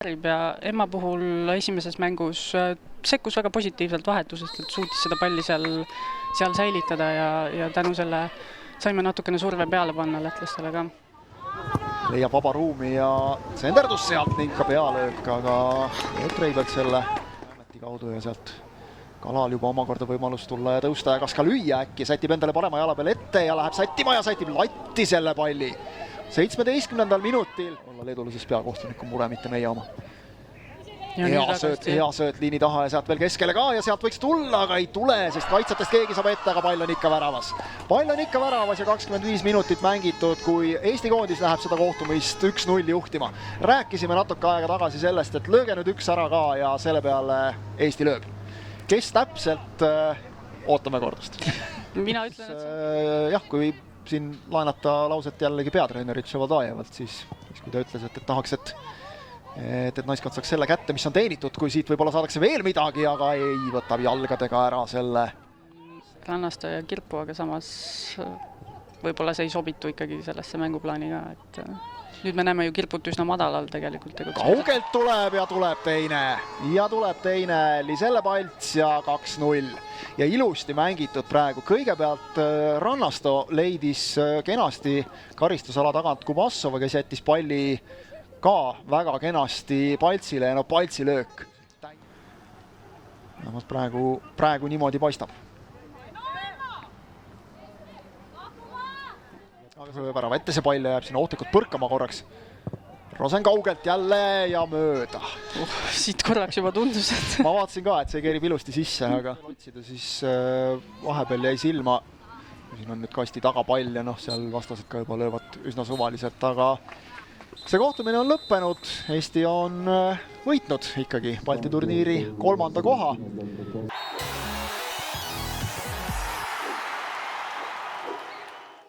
Ja Emma puhul esimeses mängus sekkus väga positiivselt vahetusest, et suutis seda palli seal säilitada ja tänu selle saime natukene surve peale panna lätlastele ka. Leiab vaba ruumi ja senderdus sealt ning ka pealöök, aga Treibelt selle ameti kaudu ja sealt Kalal juba omakorda võimalus tulla ja tõusta ja kas ka lüüa äkki, sätib endale parema jala peal ette ja läheb sättima ja sätib latti selle palli. 17. minutil olla leedulises peakohtuniku mure, mitte meie oma. Hea sööt liini taha ja sealt veel keskele ka ja sealt võiks tulla, aga ei tule, sest kaitsjatest keegi saab ette, aga pall on ikka väravas. Pall on ikka väravas ja 25 minutit mängitud, kui Eesti koondis läheb seda kohtumist 1-0 juhtima. Rääkisime natuke aega tagasi sellest, et lööge nüüd üks ära ka ja selle peale Eesti lööb. Kes täpselt, ootame kordust. Mina ütlen, et jah, kui siin laenata lauset jällegi peatreenerit Ševaldajevalt, siis kui ta ütles, et tahaks, et naiskond saaks selle kätte, mis on teenitud, kui siit võib-olla saadakse veel midagi, aga ei, võtab jalgadega ära selle. Rannasta ja Kirpu, aga samas võib-olla see ei sobitu ikkagi sellesse mänguplaani ka, et nüüd me näeme ju Kirput üsna madalal tegelikult. Kaugelt tuleb ja tuleb teine. Liselle Palts ja 2-0. Ja ilusti mängitud praegu. Kõigepealt Rannasto leidis kenasti karistusala tagant Kubassova, kes jättis palli ka väga kenasti Paltsile ja Paltsi löök. Praegu niimoodi paistab. Aga see värava ette see pall jääb sinna ohtlikult põrkama korraks. Rosen kaugelt jälle ja mööda. Siit korraks juba tundus, et ma vaatasin ka, et see keerib ilusti sisse, aga otsida siis vahepeal jäi silma. Siin on nüüd kasti taga pall ja seal vastased ka juba löövad üsna suvaliselt, aga see kohtumine on lõppenud. Eesti on võitnud ikkagi Balti turniiri 3. koha.